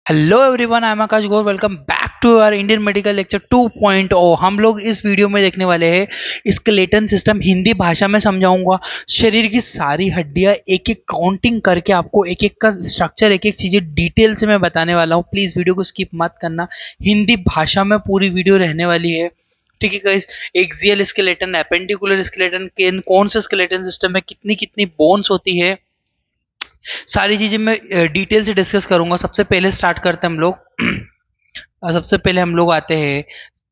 Hello everyone, I am Akash Gaur. Welcome back to our Indian medical lecture 2.0। हम लोग इस video में देखने वाले हैं स्केलेटन सिस्टम। हिंदी भाषा में समझाऊंगा। शरीर की सारी हड्डियां एक एक काउंटिंग करके आपको एक एक का स्ट्रक्चर, एक एक चीजें डिटेल से मैं बताने वाला हूं। प्लीज वीडियो को स्किप मत करना। हिंदी भाषा में पूरी वीडियो रहने वाली है। ठीक है guys. Axial skeleton, appendicular skeleton, कौन सा स्केलेटन सिस्टम है, कितनी कितनी बोन्स होती है, सारी चीजें मैं डिटेल से डिस्कस करूंगा। सबसे पहले स्टार्ट करते हैं हम लोग। सबसे पहले हम लोग आते हैं,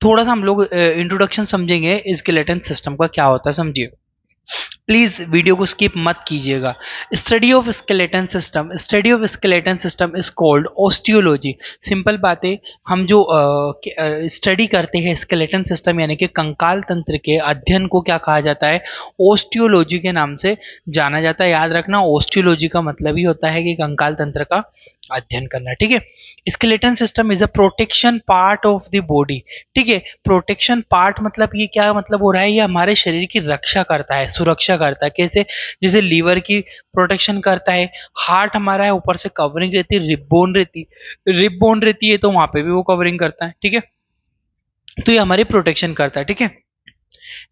थोड़ा सा हम लोग इंट्रोडक्शन समझेंगे स्केलेटन सिस्टम का क्या होता है, समझिए। प्लीज वीडियो को स्किप मत कीजिएगा। Study of skeleton system is called osteology. Simple बात है, हम जो स्टडी करते हैं स्केलेटन सिस्टम यानी कि कंकाल तंत्र के अध्ययन को क्या कहा जाता है, ओस्टियोलॉजी के नाम से जाना जाता है। याद रखना, ओस्टियोलॉजी का मतलब ही होता है कि कंकाल तंत्र का अध्ययन करना। ठीक है। Skeleton system is a protection part of the body. ठीक है। प्रोटेक्शन पार्ट मतलब ये क्या मतलब हो रहा है, ये हमारे शरीर की रक्षा करता है, सुरक्षा करता है। कैसे? जैसे लीवर की प्रोटेक्शन करता है, हार्ट हमारा है ऊपर से कवरिंग रहती है, रिब बोन रहती है तो वहां पे भी वो कवरिंग करता है। ठीक है। तो ये हमारी प्रोटेक्शन करता है। ठीक है।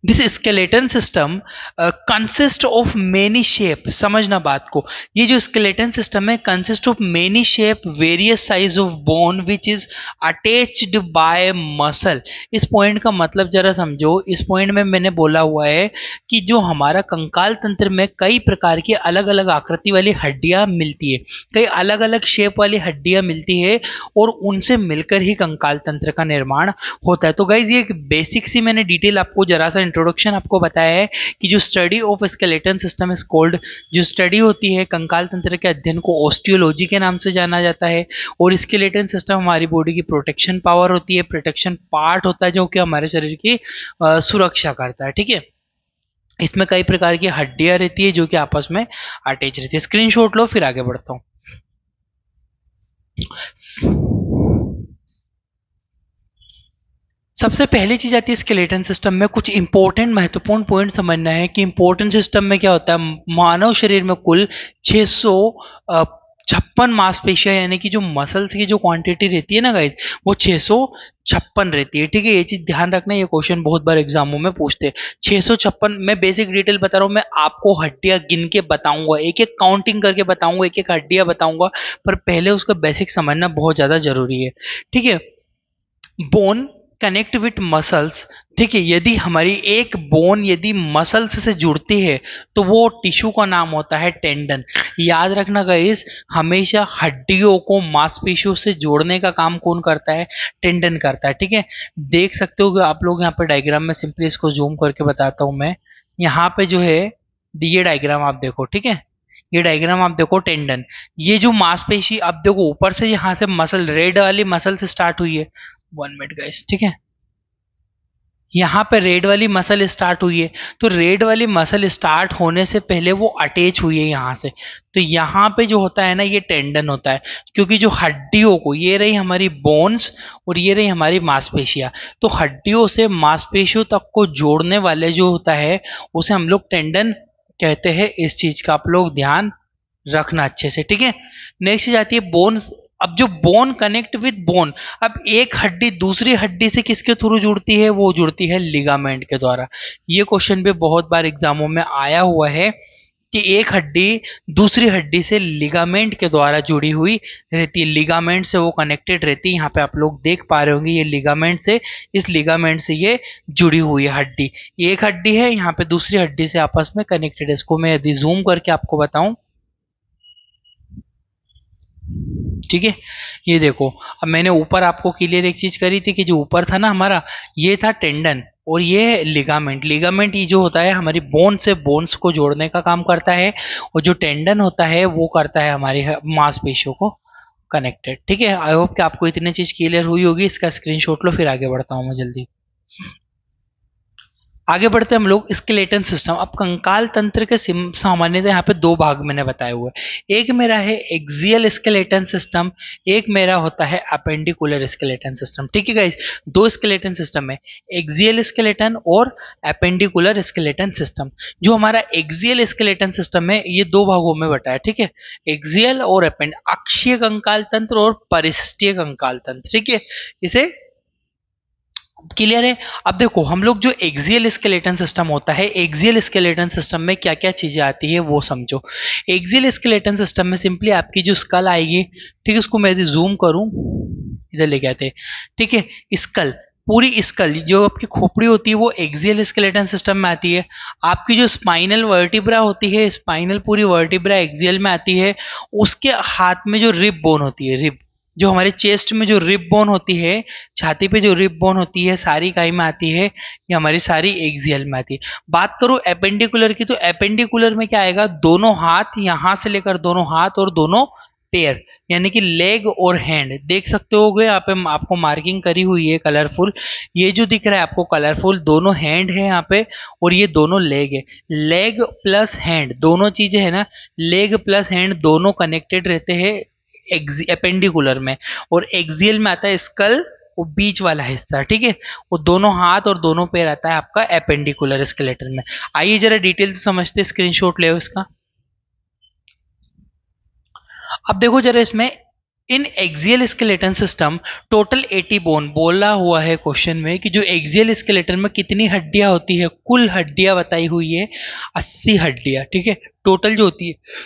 This skeleton system consist of many shape. समझना बात को, ये जो स्केलेटन सिस्टम है consist of many shape, various size of bone which is attached bye muscle. इस पॉइंट का मतलब जरा समझो। इस पॉइंट में मैंने बोला हुआ है कि जो हमारा कंकाल तंत्र में कई प्रकार की अलग अलग आकृति वाली हड्डियां मिलती है, कई अलग अलग शेप वाली हड्डियां मिलती है और उनसे मिलकर ही कंकाल तंत्र का निर्माण होता है। तो गाइज ये एक बेसिक सी मैंने डिटेल आपको जरा सा इंट्रोडक्शन आपको बताया है कि जो study of skeleton system is called, जो स्टडी होती है कंकाल तंत्र के अध्ययन को ओस्टियोलॉजी के नाम से जाना जाता है। और स्केलेटन सिस्टम हमारी बॉडी की प्रोटेक्शन पावर होती है, प्रोटेक्शन पार्ट होता है जो कि हमारे शरीर की सुरक्षा करता है। ठीक है। इसमें कई प्रकार की हड्डियां रहती है जो कि आपस में अटैच रहती है। स्क्रीनशॉट लो, फिर आगे बढ़ता हूँ। सबसे पहली चीज आती है स्केलेटन सिस्टम में कुछ इंपॉर्टेंट महत्वपूर्ण पॉइंट समझना है कि इंपॉर्टेंट सिस्टम में क्या होता है। मानव शरीर में कुल 656 मांसपेशियां यानी कि जो मसल्स की जो क्वांटिटी रहती है ना गाइज, वो 656 रहती है। ठीक है। ये चीज ध्यान रखना, ये क्वेश्चन बहुत बार एग्जामों में पूछते हैं। 656, मैं बेसिक डिटेल बता रहा हूँ, मैं आपको हड्डियां गिन के बताऊंगा, एक एक काउंटिंग करके बताऊंगा, एक एक हड्डियां बताऊंगा, पर पहले उसका बेसिक समझना बहुत ज्यादा जरूरी है। ठीक है। Bone connect with muscles. ठीक है। यदि हमारी एक बोन यदि मसल्स से जुड़ती है तो वो टिश्यू का नाम होता है टेंडन। याद रखना गाइस, हमेशा हड्डियों को मांसपेशियों से जोड़ने का काम कौन करता है? टेंडन करता है। ठीक है। देख सकते हो कि आप लोग यहाँ पे डायग्राम में, सिंपली इसको जूम करके बताता हूं मैं। यहाँ पे जो है ये डायग्राम आप देखो। ठीक है। ये डायग्राम आप देखो, टेंडन, ये जो मांसपेशी आप देखो ऊपर से, यहाँ से मसल, रेड वाली मसल से स्टार्ट हुई है। 1 मिनट गाइस। ठीक है। यहाँ पे रेड वाली मसल स्टार्ट हुई है, तो रेड वाली मसल स्टार्ट होने से पहले वो अटैच हुई है यहाँ से। तो यहाँ पे जो होता है ना, ये टेंडन होता है, क्योंकि जो हड्डियों को, ये रही हमारी बोन्स और ये रही हमारी मांसपेशियां, तो हड्डियों से मांसपेशियों तक को जोड़ने वाले जो होता है उसे हम लोग टेंडन कहते हैं। इस चीज का आप लोग ध्यान रखना अच्छे से। ठीक है। नेक्स्ट चीज आती है बोन्स। अब जो बोन कनेक्ट विद बोन, अब एक हड्डी दूसरी हड्डी से किसके थ्रू जुड़ती है? वो जुड़ती है लिगामेंट के द्वारा। ये क्वेश्चन भी बहुत बार एग्जामों में आया हुआ है कि एक हड्डी दूसरी हड्डी से लिगामेंट के द्वारा जुड़ी हुई रहती है, लिगामेंट से वो कनेक्टेड रहती है। यहाँ पे आप लोग देख पा रहे होंगे, ये लिगामेंट से, इस लिगामेंट से ये जुड़ी हुई है हड्डी। एक हड्डी है, यहाँ पे दूसरी हड्डी से आपस में कनेक्टेड है। इसको मैं यदि जूम करके आपको बताऊं, ठीक है, ये देखो। अब मैंने ऊपर आपको क्लियर एक चीज करी थी कि जो ऊपर था ना हमारा, ये था टेंडन और ये लिगामेंट। लिगामेंट ये जो होता है हमारी बोन से बोन्स को जोड़ने का काम करता है, और जो टेंडन होता है वो करता है हमारी मांसपेशियों को कनेक्टेड। ठीक है। आई होप कि आपको इतनी चीज क्लियर हुई होगी। इसका स्क्रीनशॉट लो, फिर आगे बढ़ता हूँ मैं जल्दी। आगे बढ़ते हम लोग स्केलेटन सिस्टम। अब कंकाल तंत्र के सामान्यतः यहाँ पे दो भाग मैंने बताए हुए हैं। एक मेरा है एक्सियल स्केलेटन सिस्टम, एक मेरा होता है अपेंडिकुलर स्केलेटन सिस्टम। ठीक है गाइस, दो स्केलेटन सिस्टम है, एक्सियल स्केलेटन और अपेंडिकुलर स्केलेटन सिस्टम। जो हमारा एक्सियल स्केलेटन सिस्टम है ये दो भागों में बटा है। ठीक है, एक्सियल और अक्षीय कंकाल तंत्र और परिशिष्टीय कंकाल तंत्र। ठीक है, इसे क्लियर है। अब देखो हम लोग जो एक्सियल स्केलेटन सिस्टम होता है, एक्सियल स्केलेटन सिस्टम में क्या क्या चीजें आती है वो समझो। एक्सियल स्केलेटन सिस्टम में सिंपली आपकी जो स्कल आएगी, ठीक है, इसको मैं यदि जूम करूं, इधर लेके आते हैं, ठीक है, स्कल, पूरी स्कल जो आपकी खोपड़ी होती है वो एक्सियल स्केलेटन सिस्टम में आती है। आपकी जो स्पाइनल वर्टिब्रा होती है, स्पाइनल पूरी वर्टिब्रा एक्सियल में आती है। उसके हाथ में जो रिब बोन होती है, रिब जो हमारे चेस्ट में जो रिब बोन होती है, छाती पे जो रिब बोन होती है, सारी काय में आती है, ये हमारी सारी एक्सियल में आती है। बात करूं एपेंडिकुलर की, तो एपेंडिकुलर में क्या आएगा, दोनों हाथ, यहां से लेकर दोनों हाथ और दोनों पैर, यानी कि लेग और हैंड। देख सकते हो यहाँ पे आपको मार्किंग करी हुई है कलरफुल, ये जो दिख रहा है आपको कलरफुल, दोनों हैंड है यहाँ पे और ये दोनों लेग है। लेग प्लस हैंड दोनों चीजें है ना, लेग प्लस हैंड दोनों कनेक्टेड रहते हैं एपेंडिकुलर में, और एक्सियल में आता है स्कल, वो बीच वाला हिस्सा। ठीक है, वो दोनों हाथ और दोनों पैर आता है आपका एपेंडिकुलर स्केलेटन में। आइए जरा डिटेल से समझते, स्क्रीनशॉट ले इसका। अब देखो जरा इसमें, in axial skeleton system total 80 bone बोला हुआ है क्वेश्चन में कि जो एक्सियल स्केलेटन में कितनी हड्डियां होती है, कुल हड्डियां बताई हुई है 80 हड्डियां। ठीक है, टोटल जो होती है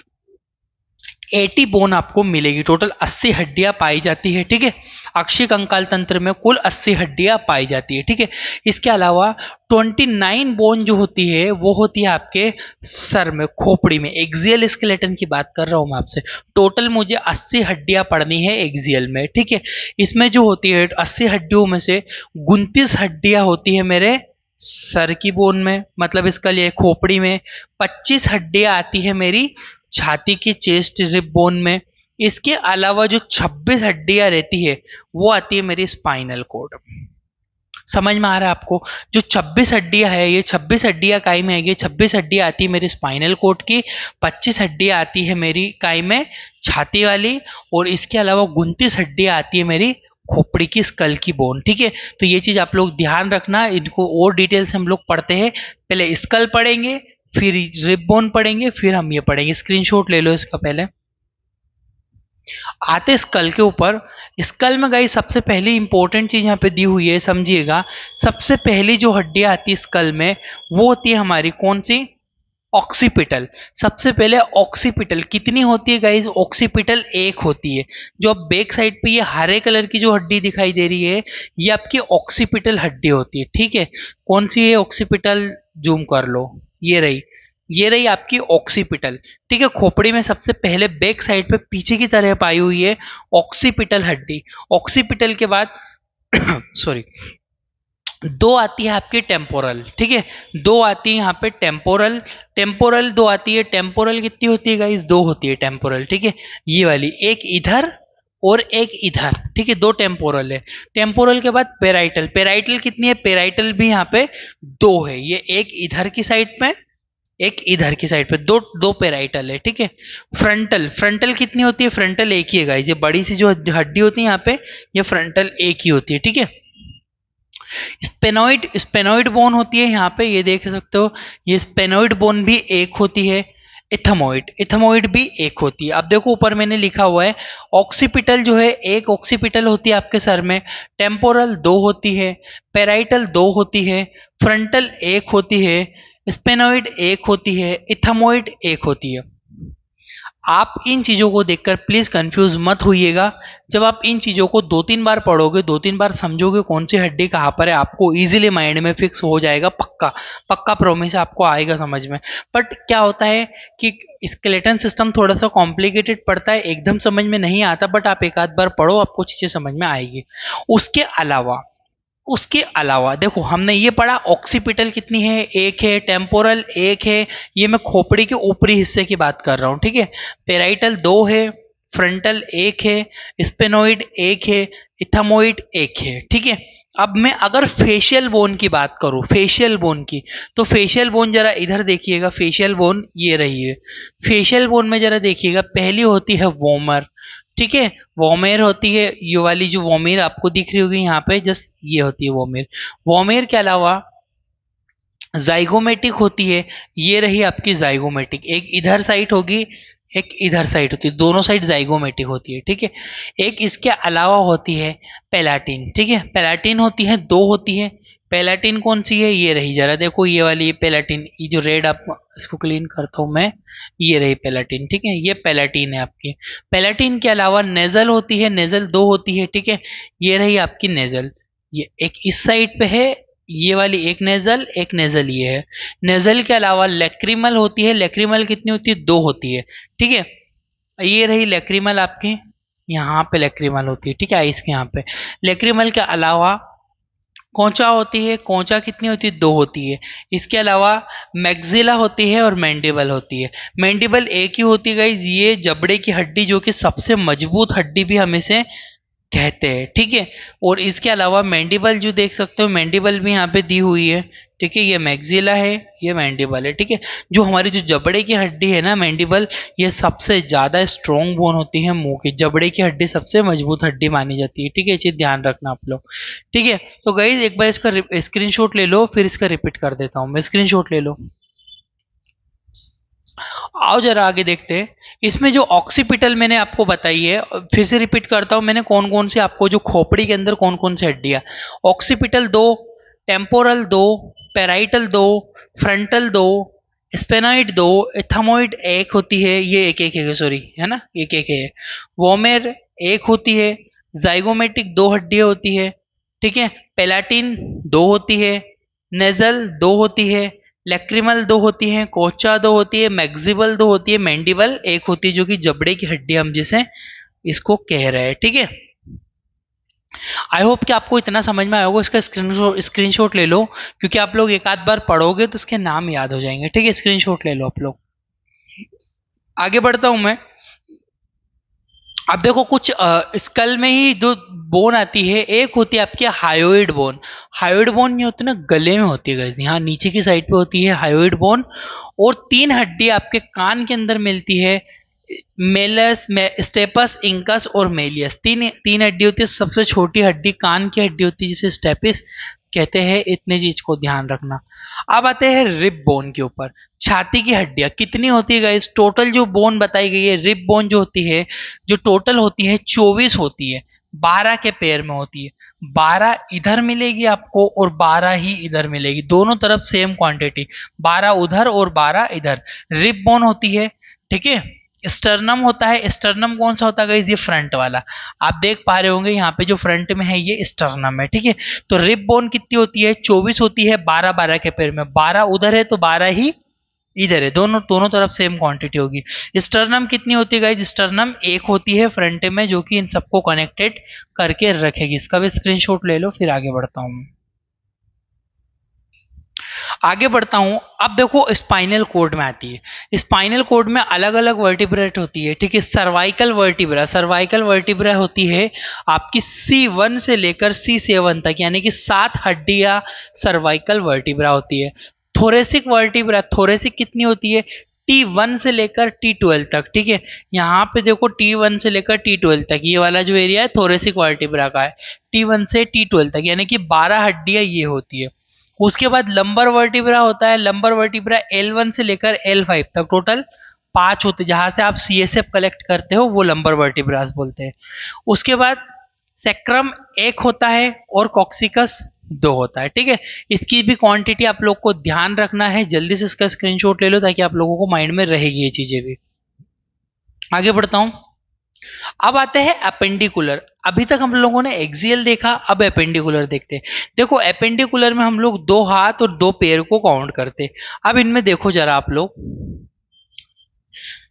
80 बोन आपको मिलेगी, टोटल 80 हड्डियां पाई जाती है। ठीक है, अक्षीय कंकाल तंत्र में कुल 80 हड्डियां पाई जाती है। ठीक है, इसके अलावा 29 बोन जो होती है वो होती है आपके सर में, खोपड़ी में। एक्सियल स्केलेटन की बात कर रहा हूं मैं आपसे, टोटल मुझे 80 हड्डियां पड़नी है एक्सियल में। ठीक है, इसमें जो होती है 80 हड्डियों में से 29 हड्डियां होती है मेरे सर की बोन में, मतलब इसका लिए खोपड़ी में। 25 हड्डियां आती है मेरी छाती की चेस्ट रिब बोन में। इसके अलावा जो 26 हड्डियां रहती है वो आती है मेरी स्पाइनल कॉर्ड। समझ में आ रहा है आपको, जो 26 हड्डियां है, ये 26 हड्डियां काय में आएगी, 26 हड्डियां आती है मेरी स्पाइनल कॉर्ड की, 25 हड्डियां आती है मेरी काय में छाती वाली, और इसके अलावा 29 हड्डियां आती है मेरी खोपड़ी की स्कल की बोन। ठीक है, तो ये चीज आप लोग ध्यान रखना, इनको और डिटेल से हम लोग पढ़ते हैं। पहले स्कल पढ़ेंगे, फिर रिब बोन पढ़ेंगे, फिर हम ये पढ़ेंगे। स्क्रीनशॉट ले लो इसका। पहले आते स्कल के ऊपर। स्कल में गाइस सबसे पहली इंपॉर्टेंट चीज यहाँ पे दी हुई है, समझिएगा। सबसे पहली जो हड्डियां आती है स्कल में वो होती है हमारी कौन सी, ऑक्सीपिटल। सबसे पहले ऑक्सीपिटल कितनी होती है गाइस, ऑक्सीपिटल एक होती है। जो अब बैक साइड पे ये हरे कलर की जो हड्डी दिखाई दे रही है ये आपकी ऑक्सीपिटल हड्डी होती है। ठीक है, कौन सी है ऑक्सीपिटल, जूम कर लो, ये रही, ये रही आपकी ऑक्सीपिटल। ठीक है, खोपड़ी में सबसे पहले बैक साइड पे पीछे की तरह पाई हुई है ऑक्सीपिटल हड्डी। ऑक्सीपिटल के बाद सॉरी, दो आती है आपकी टेम्पोरल। ठीक है, दो आती है यहाँ पे टेम्पोरल, टेम्पोरल दो आती है। टेम्पोरल कितनी होती है गाइस, दो होती है टेम्पोरल। ठीक है, ये वाली, एक इधर और एक इधर। ठीक है, दो टेम्पोरल है। टेम्पोरल के बाद पेराइटल, पेराइटल कितनी है, पेराइटल भी यहाँ पे दो है, ये एक इधर की साइड पे, एक इधर की साइड पे, दो दो पेराइटल है। ठीक है, फ्रंटल, फ्रंटल कितनी होती है, फ्रंटल एक ही है गाइस, ये बड़ी सी जो हड्डी होती है यहाँ पे, ये फ्रंटल एक ही होती है। ठीक है, स्पेनोइड, स्पेनोइड बोन होती है यहाँ पे, ये देख सकते हो, ये स्पेनोइड बोन भी एक होती है। इथमोइड, इथमोइड भी एक होती है। अब देखो ऊपर मैंने लिखा हुआ है, ऑक्सीपिटल जो है एक ऑक्सीपिटल होती है आपके सर में, टेम्पोरल दो होती है, पेराइटल दो होती है, फ्रंटल एक होती है, स्पेनोइड एक होती है, इथमोइड एक होती है। आप इन चीजों को देखकर प्लीज कंफ्यूज मत होइएगा। जब आप इन चीजों को दो तीन बार पढ़ोगे, दो तीन बार समझोगे कौन सी हड्डी कहाँ पर है, आपको इजीली माइंड में फिक्स हो जाएगा। पक्का पक्का प्रॉमिस है, आपको आएगा समझ में। बट क्या होता है कि स्केलेटन सिस्टम थोड़ा सा कॉम्प्लिकेटेड पड़ता है, एकदम समझ में नहीं आता, बट आप एक आध बार पढ़ो, आपको चीजें समझ में आएगी। उसके अलावा देखो हमने ये पढ़ा, ऑक्सीपिटल कितनी है, एक है, टेम्पोरल एक है, ये मैं खोपड़ी के ऊपरी हिस्से की बात कर रहा हूं। ठीक है, पेराइटल दो है, फ्रंटल एक है, स्पेनोइड एक है, इथमोइड एक है। ठीक है, अब मैं अगर फेशियल बोन की बात करूं, फेशियल बोन की, तो फेशियल बोन जरा इधर देखिएगा, फेशियल बोन ये रही है। फेशियल बोन में जरा देखिएगा, पहली होती है वोमर, ठीक है, वोमेर होती है, ये वाली जो वोमेर आपको दिख रही होगी यहाँ पे, जस्ट ये होती है वोमेर। वोमेर के अलावा जाइगोमेटिक होती है, ये रही आपकी जाइगोमेटिक, एक इधर साइड होगी, एक इधर साइड होती है, दोनों साइड जाइगोमेटिक होती है, ठीक है। एक इसके अलावा होती है पेलाटिन, ठीक है, पेलाटिन होती है, दो होती है। पेलाटिन कौन सी है, ये रही, जरा देखो ये वाली, ये पेलाटिन, ये जो रेड, आप इसको क्लीन करता हूं मैं, ये रही पेलाटिन, ठीक है, ये पेलाटिन है आपकी। पेलाटिन के अलावा नेजल होती है, नेजल दो होती है, ठीक है, ये रही आपकी नेजल, ये एक इस साइड पे है, ये वाली एक नेजल, एक नेजल ये है। नेजल के अलावा लेक्रिमल होती है, लेक्रिमल कितनी होती है, दो होती है, ठीक है, ये रही लेक्रिमल आपकी, यहाँ पे लेक्रिमल होती है, ठीक है, आइस के यहाँ पे। लेक्रिमल के अलावा कोंचा होती है, कोंचा कितनी होती है, दो होती है। इसके अलावा मैक्सिला होती है और मैंडिबल होती है। मैंडिबल एक ही होती है गाइज, ये जबड़े की हड्डी, जो कि सबसे मजबूत हड्डी भी हम इसे कहते हैं, ठीक है। और इसके अलावा मैंडिबल जो देख सकते हो, मैंडिबल भी यहाँ पे दी हुई है, ठीक है, ये मैक्सिला है, ये मैंडिबल है, ठीक है। जो हमारी जो जबड़े की हड्डी है ना, मैंडिबल, ये सबसे ज्यादा स्ट्रॉन्ग बोन होती है मुंह की, जबड़े की हड्डी सबसे मजबूत हड्डी मानी जाती है, ठीक है, ये चीज ध्यान रखना आप लोग, ठीक है। तो गाइस एक बार इसका स्क्रीनशॉट ले लो, फिर इसका रिपीट कर देता हूँ मैं, स्क्रीनशॉट ले लो। आओ जरा आगे देखते हैं। इसमें जो ऑक्सीपिटल मैंने आपको बताई है, फिर से रिपीट करता हूं, मैंने कौन कौन से आपको, जो खोपड़ी के अंदर कौन कौन से हड्डियां, ऑक्सीपिटल दो, टेम्पोरल दो, पेराइटल दो, फ्रंटल दो, स्पेनॉइड दो, एथमोइड एक होती है, ये एक एक है, सॉरी है ना, एक एक है। वोमेर एक होती है, जाइगोमेटिक दो हड्डियां होती है, ठीक है, पेलाटिन दो होती है, नेजल दो होती है, लैक्रिमल दो होती है, कोचा दो होती है, मैक्सिबल दो होती है, मैंडिबल एक होती है, जो कि जबड़े की हड्डी हम जिसे इसको कह रहे हैं, ठीक है। आई होप कि आपको इतना समझ में आया होगा। इसका स्क्रीनशॉट ले लो, क्योंकि आप लोग एक आध बार पढ़ोगे तो इसके नाम याद हो जाएंगे, ठीक है, स्क्रीनशॉट ले लो आप लोग। आगे बढ़ता हूं मैं। अब देखो कुछ स्कल में ही जो बोन आती है, एक होती है आपकी हायोइड बोन। हायोइड बोन ये होती है ना, गले में होती है गाइस, यहाँ नीचे की साइड पे होती है हायोइड बोन। और तीन हड्डी आपके कान के अंदर मिलती है, मेलस, स्टेपस, इंकस और मेलियस, तीन तीन हड्डी होती है। सबसे छोटी हड्डी कान की हड्डी होती है, जिसे स्टेपिस कहते हैं, इतने चीज को ध्यान रखना। अब आते हैं रिब बोन के ऊपर। छाती की हड्डियां कितनी होती है गाइस, टोटल जो बोन बताई गई है, रिब बोन जो होती है, जो टोटल होती है 24 होती है, 12 के पेयर में होती है। 12 इधर मिलेगी आपको और 12 ही इधर मिलेगी, दोनों तरफ सेम क्वांटिटी, 12 उधर और 12 इधर। रिब बोन होती है, ठीक है। स्टर्नम होता है, स्टर्नम कौन सा होता है गाइस, ये फ्रंट वाला, आप देख पा रहे होंगे यहाँ पे जो फ्रंट में है ये स्टर्नम है, ठीक है। तो रिब बोन कितनी होती है, 24 होती है, 12 12 के पेयर में, 12 उधर है तो 12 ही इधर है, दोनों दोनों तरफ सेम क्वांटिटी होगी। स्टर्नम कितनी होती है गाइस, स्टर्नम एक होती है फ्रंट में, जो कि इन सबको कनेक्टेड करके रखेगी। इसका भी स्क्रीनशॉट ले लो, फिर आगे बढ़ता हूं। आगे बढ़ता हूं। अब देखो स्पाइनल कोड में आती है। स्पाइनल कोड में अलग अलग वर्टिब्रेट होती है, ठीक है। सर्वाइकल वर्टिब्रा, सर्वाइकल वर्टिब्रा होती है आपकी C1 से लेकर C7 तक, यानी कि 7 हड्डियां सर्वाइकल वर्टिब्रा होती है। थोरेसिक वर्टिब्रा, थोरेसिक कितनी होती है, T1 से लेकर T12 तक, ठीक है। यहाँ पे देखो T1 से लेकर T12 तक, ये वाला जो एरिया है थोरेसिक वर्टिब्रा का है, T1 से T12 तक, यानी कि 12 हड्डियां ये होती है। उसके बाद लंबर वर्टिब्रा होता है, लंबर वर्टिब्रा L1 से लेकर L5 तक, टोटल 5 होते हैं, जहां से आप CSF कलेक्ट करते हो वो लंबर वर्टिब्रास बोलते हैं। उसके बाद सेक्रम एक होता है और कॉक्सिकस दो होता है, ठीक है। इसकी भी क्वांटिटी आप लोग को ध्यान रखना है, जल्दी से इसका स्क्रीनशॉट ले लो ताकि आप लोगों को माइंड में रहेगी ये चीजें भी। आगे बढ़ता हूं। अब आते हैं अपेंडिकुलर। अभी तक हम लोगों ने एक्सियल देखा, अब अपेंडिकुलर देखते हैं। देखो अपेंडिकुलर में हम लोग 2 हाथ और 2 पैर को काउंट करते हैं। अब इनमें देखो जरा आप लोग,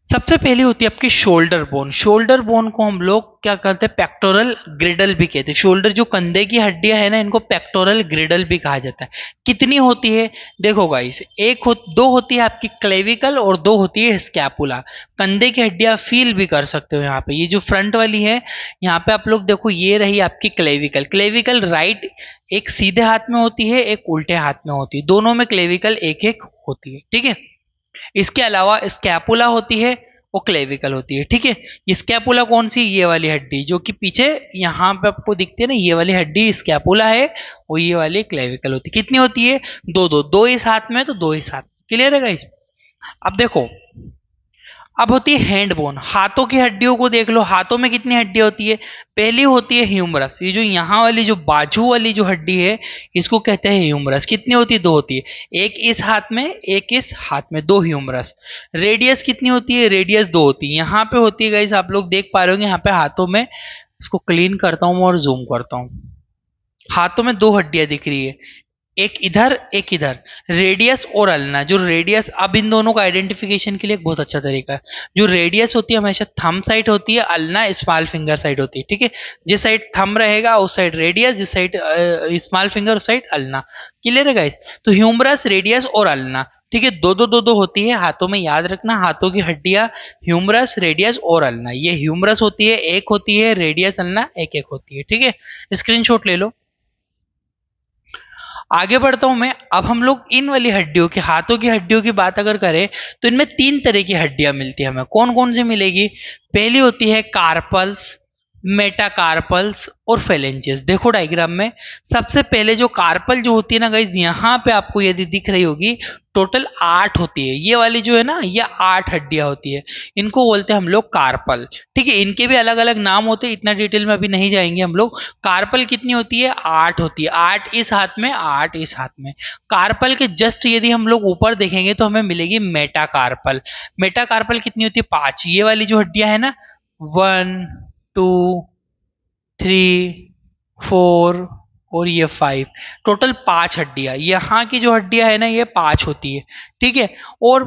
सबसे पहले होती है आपकी शोल्डर बोन। शोल्डर बोन को हम लोग क्या कहते हैं, पेक्टोरल ग्रिडल भी कहते हैं। शोल्डर जो कंधे की हड्डियां है ना, इनको पेक्टोरल ग्रिडल भी कहा जाता है। कितनी होती है, देखो गाइस, दो होती है आपकी क्लेविकल और दो होती है स्कैपुला। कंधे की हड्डियां फील भी कर सकते हो यहाँ पे। ये जो फ्रंट वाली है, यहाँ पे आप लोग देखो, ये रही आपकी क्लेविकल। क्लेविकल राइट एक सीधे हाथ में होती है, एक उल्टे हाथ में होती है, दोनों में क्लेविकल एक एक होती है, ठीक है। इसके अलावा स्कैपुला होती है, वो क्लेविकल होती है, ठीक है। स्कैपुला कौन सी, ये वाली हड्डी जो कि पीछे यहाँ पे आपको दिखती है ना, ये वाली हड्डी स्कैपुला है, और ये वाली क्लेविकल होती है। कितनी होती है, दो दो, दो इस हाथ में तो दो इस हाथ में। क्लियर है गाइस। अब देखो, अब होती है हैंड बोन। हाथों की हड्डियों को देख लो, हाथों में कितनी हड्डियां होती है। पहली होती है ह्यूमरस, ये जो यहाँ वाली जो बाजू वाली जो हड्डी है, इसको कहते हैं ह्यूमरस। कितनी होती है, दो होती है, एक इस हाथ में एक इस हाथ में, दो ह्यूमरस। रेडियस कितनी होती है, रेडियस दो होती है, यहाँ पे होती है गाइस, आप लोग देख पा रहे होंगे यहाँ पे हाथों में। इसको क्लीन करता हूँ और जूम करता हूँ। हाथों में दो हड्डियां दिख रही है, एक इधर एक इधर, रेडियस और अल्ना। जो रेडियस, अब इन दोनों का आइडेंटिफिकेशन के लिए एक बहुत अच्छा तरीका है। जो रेडियस होती है हमेशा थंब साइड होती है, अल्ना स्मॉल फिंगर साइड होती है, ठीक है। जिस साइड थंब रहेगा उस साइड रेडियस, जिस साइड स्मॉल फिंगर उस साइड अल्ना। क्लियर है गाइस। तो ह्यूमरस, रेडियस और अल्ना, ठीक है, दो दो दो दो होती है हाथों में। याद रखना, हाथों की हड्डियां ह्यूमरस, रेडियस और अल्ना। ये ह्यूमरस होती है, एक होती है, रेडियस अल्ना एक एक होती है, ठीक है। स्क्रीनशॉट ले लो। आगे बढ़ता हूं मैं। अब हम लोग इन वाली हड्डियों की, हाथों की हड्डियों की बात अगर करें, तो इनमें तीन तरह की हड्डियां मिलती है हमें। कौन कौन सी मिलेगी, पहली होती है कार्पल्स, मेटाकार्पल्स और फेलेंजेस। देखो डायग्राम में, सबसे पहले जो कार्पल जो होती है ना गाइज, यहाँ पे आपको यदि दिख रही होगी, टोटल 8 होती है। ये वाली जो है ना, ये 8 हड्डियां होती है, इनको बोलते हैं हम लोग कार्पल, ठीक है। इनके भी अलग अलग नाम होते हैं, इतना डिटेल में अभी नहीं जाएंगे हम लोग। कार्पल कितनी होती है, 8 होती है, 8 इस हाथ में, 8 इस हाथ में। कार्पल के जस्ट यदि हम लोग ऊपर देखेंगे तो हमें मिलेगी मेटाकार्पल। मेटाकार्पल कितनी होती है, 5। ये वाली जो हड्डियां है ना, 1 2 3 4 और ये 5, टोटल 5 हड्डियां। यहाँ की जो हड्डियां है ना, ये 5 होती है, ठीक है। और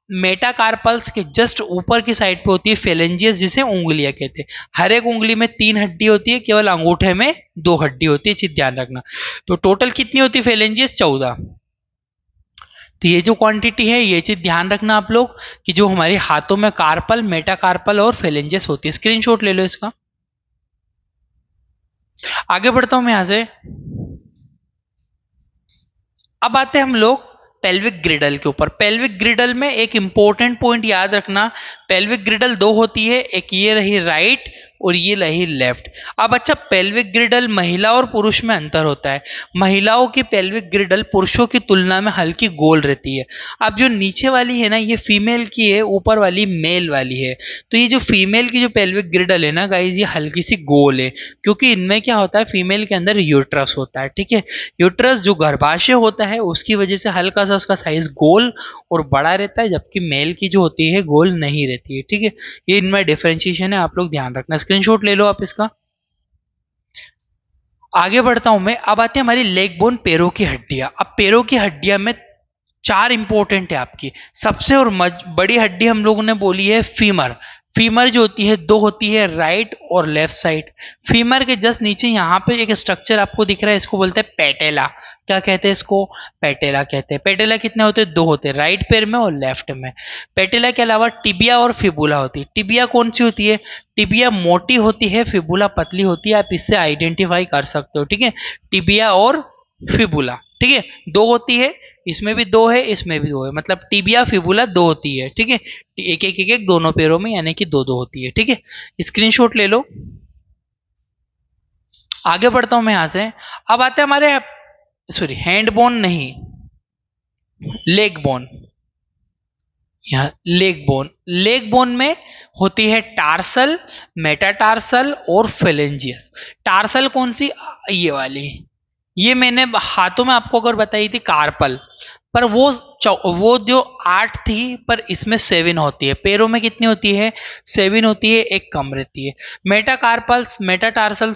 मेटाकार्पल्स के जस्ट ऊपर की साइड पे होती है फेलेंजियस, जिसे उंगलियां कहते हैं। हर एक उंगली में 3 हड्डी होती है, केवल अंगूठे में 2 हड्डी होती है, चीज ध्यान रखना। तो टोटल कितनी होती है फेलेंजियस, 14। तो ये जो क्वांटिटी है, ये चीज ध्यान रखना आप लोग, कि जो हमारे हाथों में कार्पल, मेटाकार्पल और फेलेंजियस होती है। स्क्रीनशॉट ले लो इसका। आगे बढ़ता हूं मैं यहां से। अब आते हैं हम लोग पेल्विक ग्रिडल के ऊपर। पेल्विक ग्रिडल में एक इंपॉर्टेंट पॉइंट याद रखना, पेल्विक ग्रिडल दो होती है, एक ये रही राइट और ये रही लेफ्ट। अब अच्छा, पेल्विक ग्रिडल महिला और पुरुष में अंतर होता है। महिलाओं की पेल्विक ग्रिडल पुरुषों की तुलना में हल्की गोल रहती है। अब जो नीचे वाली है ना, ये फीमेल की है, ऊपर वाली मेल वाली है। तो ये जो फीमेल की जो पेल्विक ग्रिडल है ना गाइज, ये हल्की सी गोल है, क्योंकि इनमें क्या होता है, फीमेल के अंदर यूट्रस होता है, ठीक है। यूट्रस जो गर्भाशय होता है, उसकी वजह से हल्का सा उसका साइज गोल और बड़ा रहता है, जबकि मेल की जो होती है गोल नहीं रहती है, ठीक है। ये इनमें डिफरेंशिएशन है, आप लोग ध्यान रखना। स्क्रीनशॉट ले लो आप इसका। आगे बढ़ता हूं मैं। अब आते हैं हमारी लेग बोन, पैरों की हड्डियां। अब पैरों की हड्डियां में 4 इंपॉर्टेंट है आपकी। सबसे और बड़ी हड्डी हम लोगों ने बोली है फीमर। फीमर जो होती है, दो होती है, राइट और लेफ्ट साइड। फीमर के जस्ट नीचे यहाँ पे एक स्ट्रक्चर आपको दिख रहा है, इसको बोलते हैं पेटेला। क्या कहते हैं इसको, पेटेला कहते हैं। पेटेला कितने होते हैं, दो होते हैं, राइट पैर में और लेफ्ट में। पेटेला के अलावा टिबिया और फिबुला होती है। टिबिया कौन सी होती है, टिबिया मोटी होती है, फिबुला पतली होती है। आप इससे आइडेंटिफाई कर सकते हो, ठीक है। टिबिया और फिबुला, ठीक है, दो होती है, इसमें भी दो है, इसमें भी दो है, मतलब टिबिया फिबुला दो होती है, ठीक है। एक एक एक एक दोनों पैरों में, यानी कि दो दो होती है, ठीक है। स्क्रीनशॉट ले लो। आगे बढ़ता हूं मैं यहां से। अब आते हैं हमारे, सॉरी, हैंड बोन नहीं, लेग बोन। यहाँ लेग बोन, लेग बोन में होती है टार्सल, मेटाटार्सल और फेलेंजियस। टार्सल कौन सी, ये वाली, ये मैंने हाथों में आपको अगर बताई थी कार्पल। पर वो जो 8 थी, पर इसमें 7 होती है। पैरों में कितनी होती है? 7 होती है, एक कम रहती है। मेटाटार्सल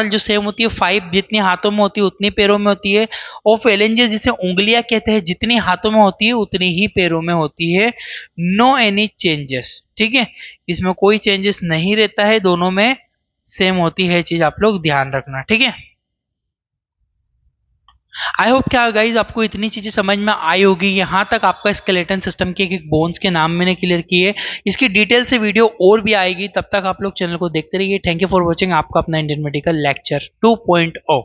जो सेम होती है, 5 जितनी हाथों में होती है उतनी पैरों में होती है। और फेलेंजेस जिसे उंगलियां कहते हैं, जितनी हाथों में होती है उतनी ही पैरों में होती है। नो एनी चेंजेस, ठीक है, इसमें कोई चेंजेस नहीं रहता है, दोनों में सेम होती है चीज, आप लोग ध्यान रखना, ठीक है। आई होप क्या गाइज आपको इतनी चीजें समझ में आई होगी। यहाँ तक आपका स्केलेटन सिस्टम के एक बोन्स के नाम मैंने क्लियर किए। इसकी डिटेल से वीडियो और भी आएगी, तब तक आप लोग चैनल को देखते रहिए। थैंक यू फॉर वॉचिंग, आपका अपना इंडियन मेडिकल लेक्चर 2.0।